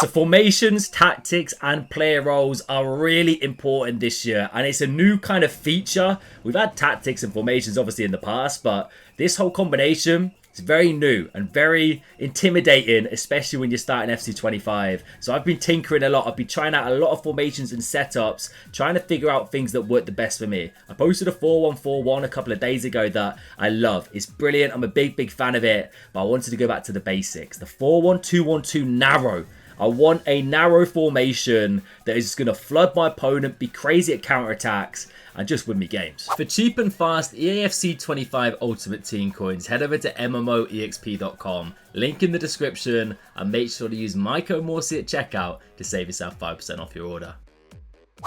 So formations, tactics, and player roles are really important this year, and it's a new kind of feature. We've had tactics and formations obviously in the past, but this whole combination is very new and very intimidating, especially when you're starting FC 25. So I've been tinkering a lot. I've been trying out a lot of formations and setups, trying to figure out things that work the best for me. I posted a 4-1-4-1 a couple of days ago that I love. It's brilliant. I'm a big fan of it, but I wanted to go back to the basics. The 4-1-2-1-2 narrow. I want a narrow formation that is going to flood my opponent, be crazy at counterattacks, and just win me games. For cheap and fast EAFC 25 Ultimate Team coins, head over to MMOEXP.com, link in the description, and make sure to use my code Morsey at checkout to save yourself 5% off your order.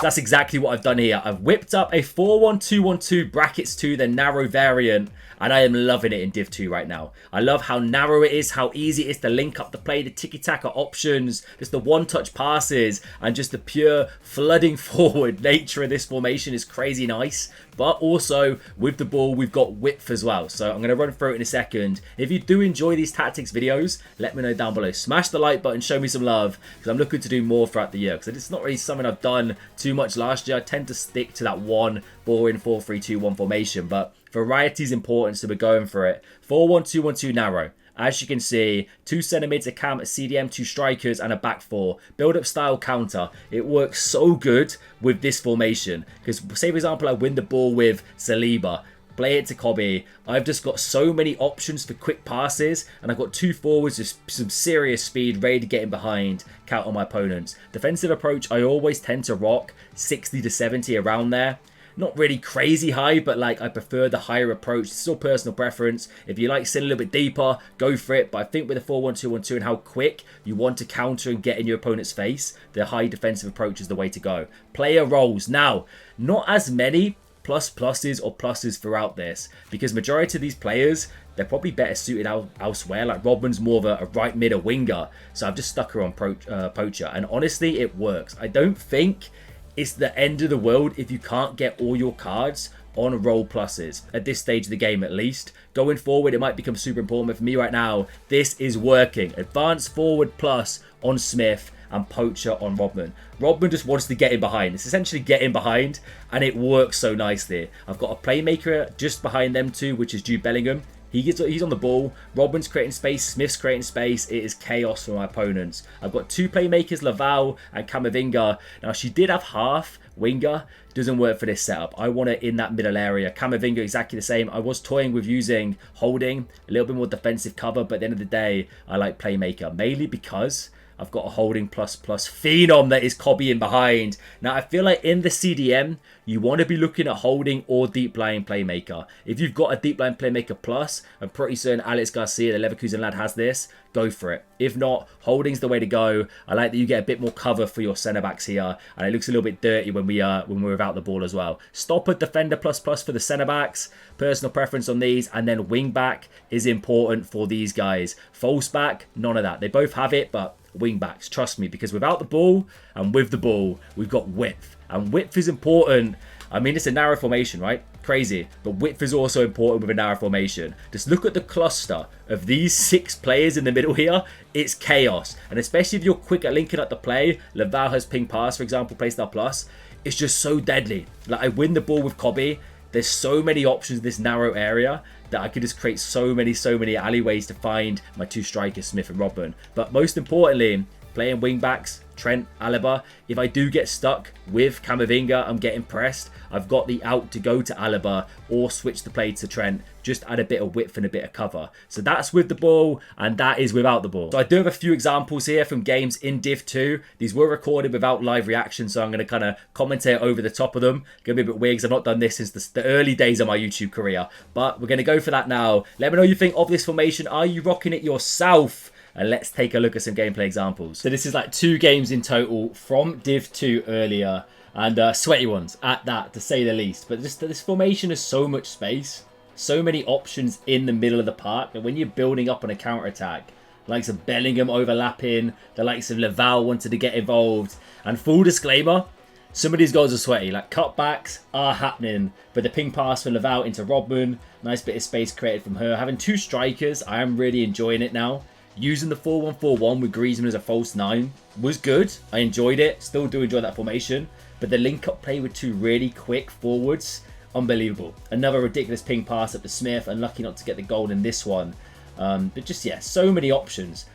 That's exactly what I've done here. I've whipped up a 4-1-2-1-2 brackets 2, the narrow variant, and I am loving it in Div 2 right now. I love how narrow it is, how easy it is to link up the play, the tiki-taka options, just the one-touch passes, and just the pure flooding forward nature of this formation is crazy nice. But also, with the ball, we've got width as well. So I'm going to run through it in a second. If you do enjoy these tactics videos, let me know down below. Smash the like button, show me some love, because I'm looking to do more throughout the year. Because it's not really something I've done too much last year. I tend to stick to that one boring 4-3-2-1 formation. But variety is important, so we're going for it. 4-1-2-1-2 narrow. As you can see, 2 centimeters, a cam, a CDM, 2 strikers, and a back 4. Build-up style counter. It works so good with this formation. Because, say for example, I win the ball with Saliba. Play it to Kobe. I've just got so many options for quick passes, and I've got 2 forwards with some serious speed, ready to get in behind, count on my opponents. Defensive approach, I always tend to rock 60 to 70 around there. Not really crazy high, but like I prefer the higher approach. It's still personal preference. If you like sitting a little bit deeper, go for it. But I think with the 4-1-2-1-2 and how quick you want to counter and get in your opponent's face, the high defensive approach is the way to go. Player roles. Now, not as many pluses or pluses throughout this, because majority of these players, they're probably better suited elsewhere. Like Robin's more of a right mid, a winger. So I've just stuck her on poacher. And honestly, it works. I don't think it's the end of the world if you can't get all your cards on role pluses at this stage of the game, at least. Going forward, it might become super important, but for me right now, this is working. Advanced forward plus on Smith and poacher on Rodman. Rodman just wants to get in behind. It's essentially getting behind, and it works so nicely. I've got a playmaker just behind them too, which is Jude Bellingham. He's on the ball. Robin's creating space. Smith's creating space. It is chaos for my opponents. I've got 2 playmakers, Laval and Camavinga. Now, she did have half winger. Doesn't work for this setup. I want it in that middle area. Camavinga exactly the same. I was toying with using holding, a little bit more defensive cover, but at the end of the day, I like playmaker, mainly because I've got a holding plus phenom that is copying behind. Now, I feel like in the CDM, you want to be looking at holding or deep lying playmaker. If you've got a deep lying playmaker plus, I'm pretty certain Alex Garcia, the Leverkusen lad, has this. Go for it. If not, holding's the way to go. I like that you get a bit more cover for your centre backs here, and it looks a little bit dirty when we're without the ball as well. Stopper, defender plus for the centre backs. Personal preference on these, and then wing back is important for these guys. False back, none of that. They both have it, but wing backs, trust me, because without the ball and with the ball, we've got width, and width is important. I mean, it's a narrow formation, right? Crazy, but width is also important with a narrow formation. Just look at the cluster of these 6 players in the middle here. It's chaos, and especially if you're quick at linking up the play. Laval has ping pass, for example, playstyle plus. It's just so deadly. Like, I win the ball with Kobe. There's so many options in this narrow area that I could just create so many alleyways to find my 2 strikers, Smith and Robin. But most importantly, playing wing backs, Trent, Alaba. If I do get stuck with Camavinga, I'm getting pressed, I've got the out to go to Alaba or switch the play to Trent. Just add a bit of width and a bit of cover. So that's with the ball, and that is without the ball. So I do have a few examples here from games in Div 2. These were recorded without live reaction, so I'm going to kind of commentate over the top of them. Going to be a bit weird because I've not done this since the early days of my YouTube career. But we're going to go for that now. Let me know what you think of this formation. Are you rocking it yourself? And let's take a look at some gameplay examples. So this is like 2 games in total from Div 2 earlier. And sweaty ones at that, to say the least. But this formation has so much space. So many options in the middle of the park. And when you're building up on a counter-attack, the likes of Bellingham overlapping, the likes of Laval wanted to get involved. And full disclaimer, some of these goals are sweaty. Like, cutbacks are happening. But the ping pass from Laval into Rodman, nice bit of space created from her. Having 2 strikers, I am really enjoying it now. using the 4-1-4-1 with Griezmann as a false 9 was good. I enjoyed it. Still do enjoy that formation. But the link-up play with 2 really quick forwards, unbelievable. Another ridiculous ping pass up to Smith. Unlucky not to get the goal in this one. But just, yeah, so many options.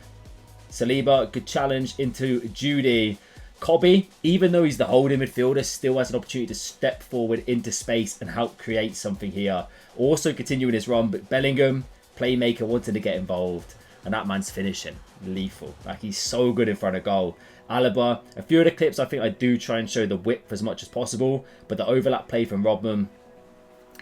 Saliba, good challenge into Judy. Kobe, even though he's the holding midfielder, still has an opportunity to step forward into space and help create something here. Also continuing his run, but Bellingham, playmaker, wanted to get involved. And that man's finishing. Lethal. Like, he's so good in front of goal. Alaba, a few of the clips, I think I do try and show the width as much as possible. But the overlap play from Rodman,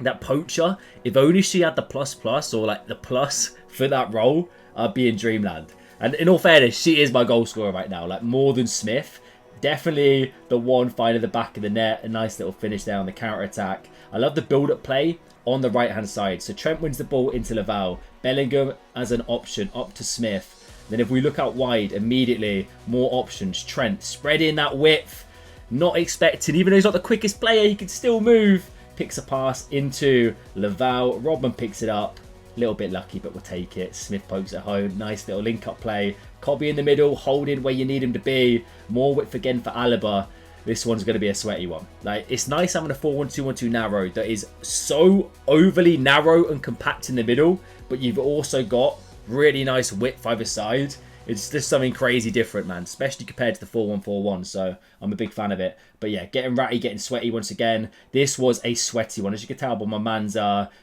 that poacher, if only she had the plus or like the plus for that role, I'd be in dreamland. And in all fairness, she is my goal scorer right now. Like, more than Smith. Definitely the one finding the back of the net. A nice little finish there on the counter-attack. I love the build-up play on the right-hand side. So Trent wins the ball into Laval. Bellingham as an option up to Smith. Then if we look out wide, immediately more options. Trent spreading that width. Not expecting, even though he's not the quickest player, he can still move. Picks a pass into Laval. Rodman picks it up. A little bit lucky, but we'll take it. Smith pokes it home. Nice little link-up play. Kobe in the middle, holding where you need him to be. More width again for Alaba. This one's going to be a sweaty one. Like, it's nice having a 4-1-2-1-2 narrow that is so overly narrow and compact in the middle, but you've also got really nice width either side. It's just something crazy different, man, especially compared to the 4-1-4-1, so I'm a big fan of it. But yeah, getting ratty, getting sweaty once again. This was a sweaty one, as you can tell by my man's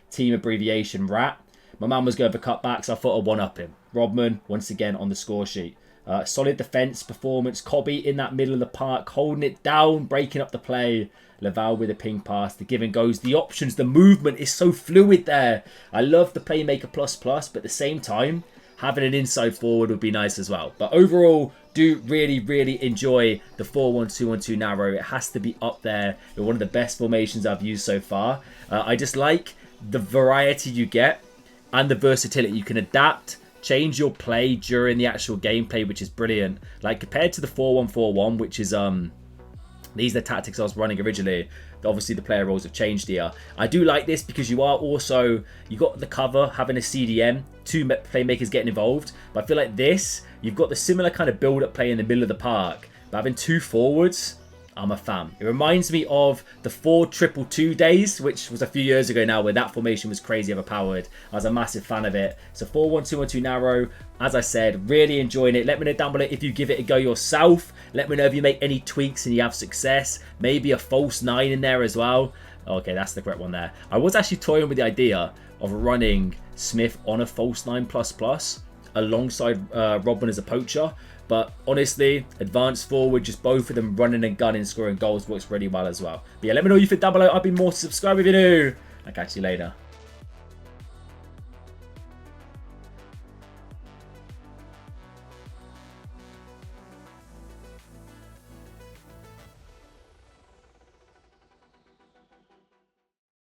team abbreviation, RAT. My man was going for cutbacks, so I thought I'd one-up him. Rodman, once again, on the score sheet. Solid defence performance. Kobe in that middle of the park, holding it down, breaking up the play. Laval with a ping pass. The give and goes. The options, the movement is so fluid there. I love the playmaker plus, but at the same time, having an inside forward would be nice as well. But overall, do really enjoy the 4-1-2-1-2 narrow. It has to be up there with one of the best formations I've used so far. I just like the variety you get and the versatility. You can adapt, change your play during the actual gameplay, which is brilliant. Like, compared to the 4-1-4-1, which is these are the tactics I was running originally. Obviously the player roles have changed here. I do like this because you got the cover, having a CDM, 2 playmakers getting involved. But I feel like this, you've got the similar kind of build-up play in the middle of the park, but having 2 forwards, I'm a fan. It reminds me of the 4-2-2 days, which was a few years ago now, where that formation was crazy overpowered. I was a massive fan of it. So 4-1-2-1-2 narrow, as I said, really enjoying it. Let me know down below if you give it a go yourself. Let me know if you make any tweaks and you have success. Maybe a false 9 in there as well. Okay, that's the correct one there. I was actually toying with the idea of running Smith on a false 9++ alongside Rodman as a poacher. But honestly, advanced forward, just both of them running and gunning, scoring goals works really well as well. But yeah, let me know what you think down below. I've been Morsey. Subscribe if you're new. I'll catch you later.